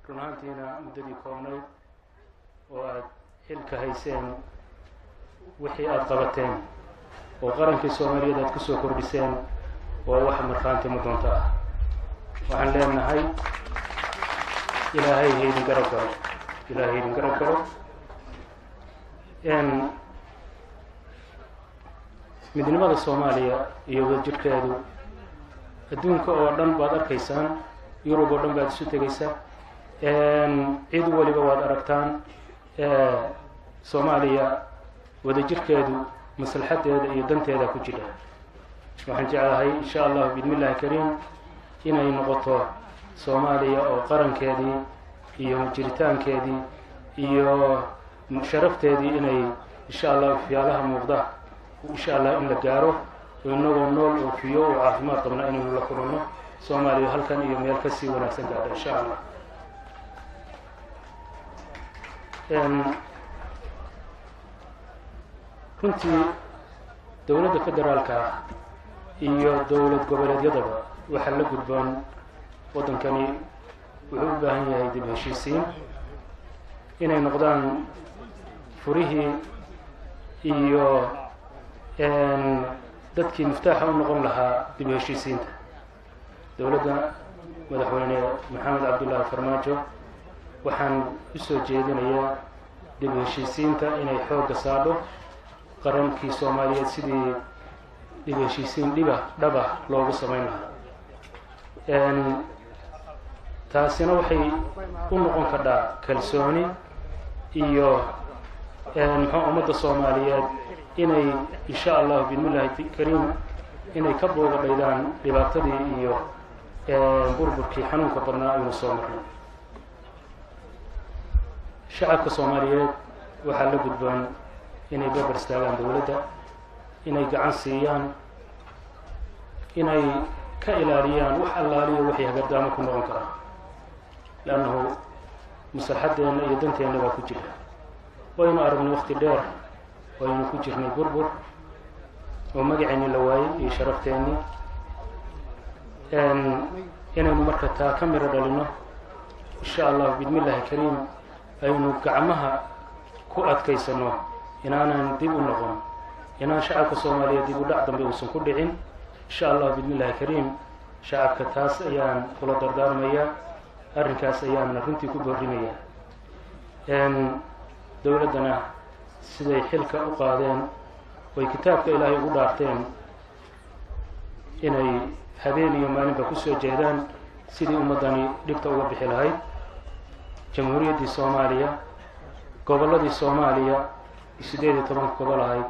runaantiina muddadii koobnayd oo aad xilka hayseen wixii aad qabateen oo qarankii Soomaaliyeed aad ku soo kordhiseen waa wax markhaanti ma doonta ah waxaan leenahay ilaahay haydin garab galo ilaahay haydin garab galo midnimada Soomaaliya iyo wadajirkeedu adduunka oo dhan baad arkaysaan Yurub oo dhan baad isu tegaysaa cid waliba waad aragtaan Soomaaliya wadajirkeedu maslaxadeeda iyo danteeda ku jira waxaan jeclahay insha Allah bismillaah kariim inay noqoto Soomaaliya oo qarankeedii iyo jiritaankeedii iyo sharafteedii inay insha Allah fiyaalaha muuqda insha Allah in la gaaro inagoo nool oo fiyo oo caafimaad qabna inaynu la kulano Soomaaliya halkan iyo meel ka sii wanaagsan gaadho insha Allah runtii dowladda federaalka iyo dowlad goboleedyadaba waxa la gudboon wadankani wuxuu u baahan yahay dib heshiisiin inay noqdaan furihii iyo dadkii miftaaxa u noqon lahaa dib heshiisiinta dowladda madaxweyne Maxamed Cabdullaahi Farmaajo waxaan u soo jeedinayaa dib heshiisiinta inay xoogga saadho qarankii Soomaaliyeed sidii dib heshiisiin dhaba loogu samayn lahaa taasina waxay u noqon kartaa kalsooni iyo ummadda Soomaaliyeed inay insha Allah bismillaahi kariim inay ka booqdaan dhibaatadii iyo burburkii xanuunka badnaa aynu soo marnay shacabka Soomaaliyeed waxaa la gudboon inay barbar istaagaan dowladda inay gacan siiyaan inay ka ilaaliyaan wax allaaliyo wixii hagardaamo ku noqon kara laannahu maslaxadeena iyo danteena baa ku jira waynu aragnay waqti dheer waynu ku jirnay burbur oo magaceeni la waayay iyo sharafteeni inaynu marka taa ka miro dhalino insha Allah bismillaahi kariim aynu gacmaha ku adkaysano inaanan dib u noqon inaan shacabka Soomaaliyeed dib u dhac dambe uusan ku dhicin insha Allah bismillaahi kariim shacabka taas ayaan kula dardaarmayaa arrinkaas ayaan runtii ku boorinayaa dowladdana siday xilka u qaadeen way kitaabka Ilaahay ugu dhaarteen inay habeen iyo maalinba ku soo jeedaan sidii ummadani dhibta uga bixi lahayd jamhuuriyaddii Soomaaliya gobolladii Soomaaliya 18 gobol ahayd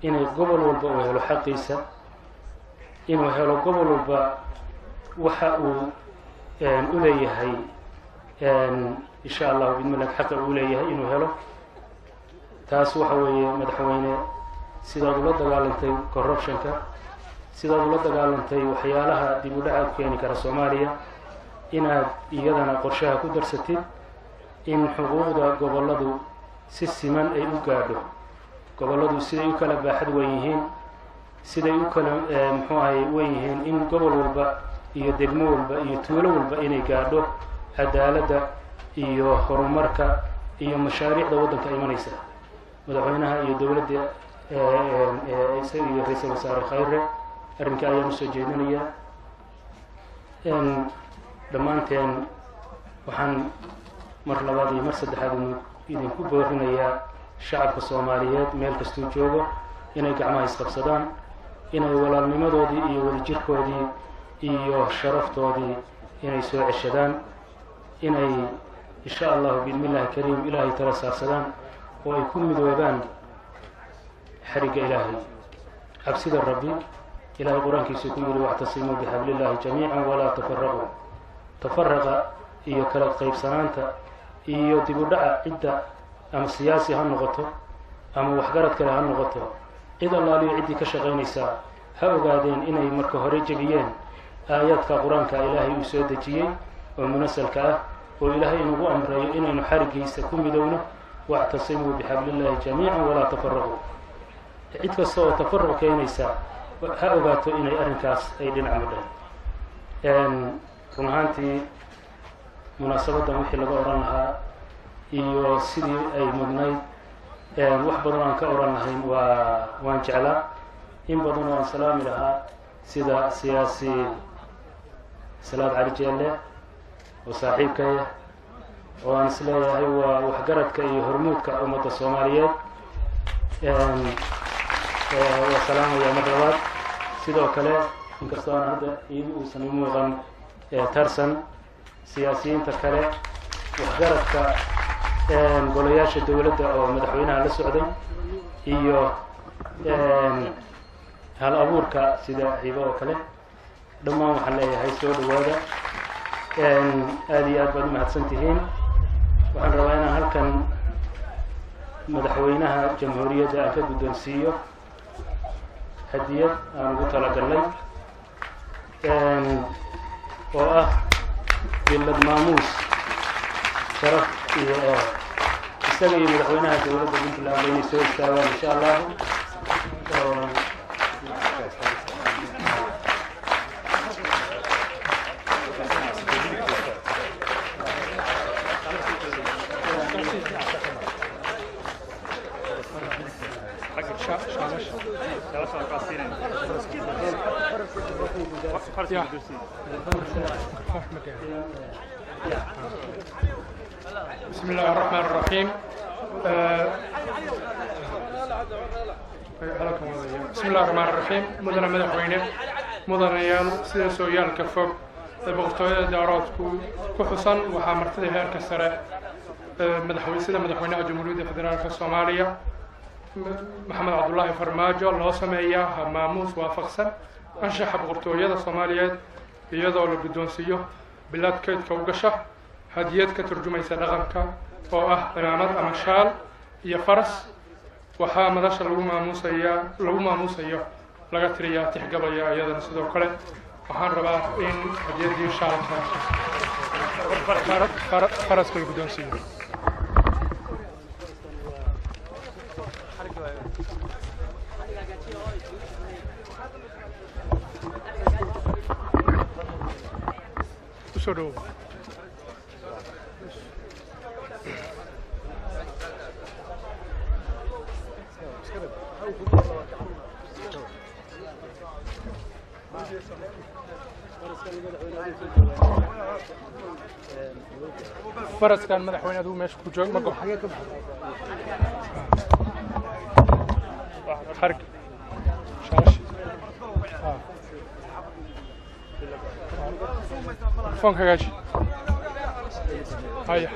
inay gobol walba uu helo xaqiisa inuu helo gobol walba waxa uu u leeyahay insha Allah bismillaahi xaq uu leeyahay inuu helo taas waxa weeye madaxweyne sidaad ula dagaalantay corruptionka sidaad ula dagaalantay waxyaalaha dib u dhaca keeni kara Soomaaliya inaad iyadana qorshaha ku darsatid in xuquuqda gobolladu si siman ay u gaadho gobolladu siday u kala baaxad weyn yihiin siday u kala weyn yihiin in gobol walba iyo degmo walba iyo tuulo walba inay gaadho cadaaladda iyo horumarka iyo mashaariicda waddanka imanaysa madaxweynaha iyo dowladda isaga iyo ra'iisul wasaare Khayre arrinka ayaan soo jeedinayaa dhammaanteen waxaan mar labaad iyo mar saddexaad idinku boorinayaa shacabka Soomaaliyeed meel kastuu joogo inay gacmaha isqabsadaan inay walaalnimadoodii iyo wadajirkoodii iyo sharaftoodii inay soo ceshadaan inay insha Allah bismillaahi kariim Ilaahay tala saarsadaan oo ay ku midoobaan xariga Ilaahay cabsida Rabbi Ilaahay quraankiisa ku yiri wa'tasimu bihablillaahi jamii'an wala tafarraqa iyo kala qaybsanaanta iyo dib u dhaca cidda ama siyaasi ha noqoto ama waxgarad kale ha noqoto cid allaaliyo ciddii ka shaqaynaysa ha ogaadeen inay marka hore jabiyeen aayadka quraanka Ilaahay uu soo dejiyay oo munasalka ah oo Ilaahay inagu amrayo inaynu xarigiisa ku midowno wa'tasimu bihablillaahi jamii'an wala tafarraqu cid kasta oo tafarruq keenaysa ha ogaato inay arrinkaas ay dhinac mudaan run ahaantii munaasabadan wixii laga oran lahaa iyo sidii ay mudnayd wax badan aan ka oran lahayn waan jeclaa in badan oo aan salaami lahaa sida siyaasi Salaad Cali Jeelle oo saaxiibkay oo aan isleeyahay waa waxgaradka iyo hormuudka ummadda Soomaaliyeed waa salaamaya mar labaad sidoo kale inkastoo aan hadda uusan u muuqan tarsan siyaasiyiinta kale waxgaradka golayaasha dawladda oo madaxweynaha la socday iyo hal abuurka sida xiibo oo kale dhammaan waxaan leeyahay soo dhawaada aad iyo aad baad mahadsantihiin waxaan rabaa inaan halkan madaxweynaha jamhuuriyadda aan ka guddoonsiiyo hadiyad aan ugu talagalnay oo ah billad maamuus sharaf iyo isaga iyo madaxweynaha dawladda Puntland inay soo istaagaan insha Allah بسم الله الرحمن الرحيم بسم الله الرحمن الرحيم مدن مدحوينه مدنيال sida sooyaalka fog boqortooyada daarood ku xusan waxa martida heerka sare madaxweynaha jamhuuriyadda federaalka Soomaaliya Maxamed Cabdullaahi Farmaajo loo sameeyaa maamuus waafaqsan anshaxa boqortooyada Soomaaliyeed iyadoo la guddoonsiyo bilad kaydka u gasha hadiyad ka turjumaysa dhaqanka oo ah cimaamad ama shaal iyo faras waxaa madasha lagu maamuusayo laga tiriyaa tixgabaya iyadana sidoo kale waxaan rabaa in hadiyadii shaalka faraska la guddoonsiyo usoo dhawow فرسكان مدحوينه ادو ماشي ku joog ma go xagee ka xarq shaash فون كاجي هيا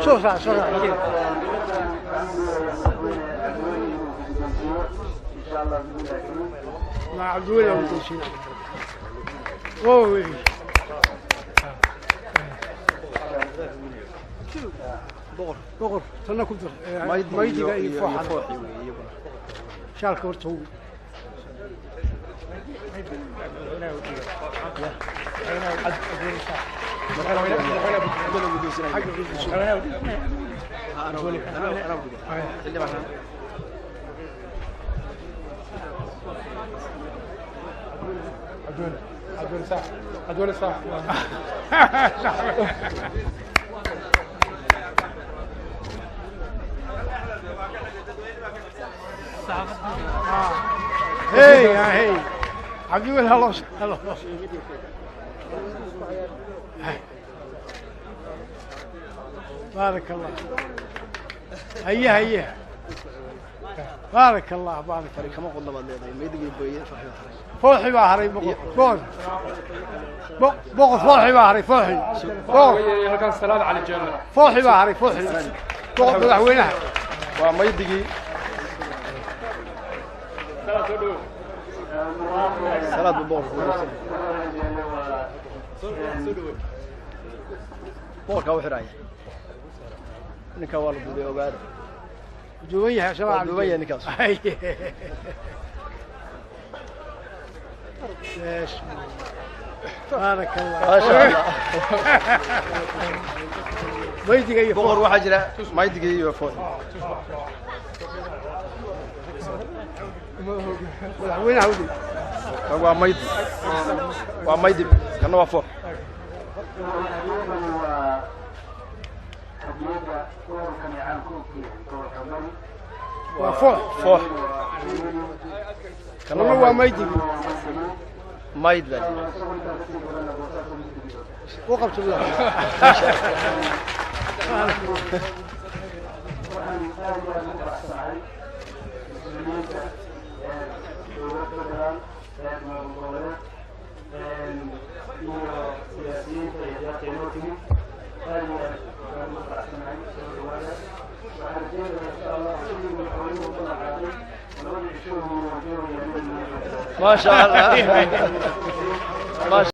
شوف معقولة وتشيل اوه بقر تنا كنت مايدي جاي فوحة شالك ورتو عدول صح هي يا هي عدول هلوش بارك الله هيا بارك الله بارك الله كما قلنا بعد ما يدقي بيه فوحي بحري بقول فوحي بحري فوحي halkan salaad cali jeelle فوحي بحري فوحي بقول مدحوينها waa ma yidigi salaad baqol boorka u xiraaya ninka waa la duubay ogaada دوبية شباب دوبية نكاس ايش بارك الله ما شاء الله ما يدقي بقر واحد جرا ما يدقي يفوت وين عودي هو ما يدقي وما يدقي كانوا وفوق وفوق فوق كانوا هو ما يدقي ما يدقي وقفت الله ما شاء الله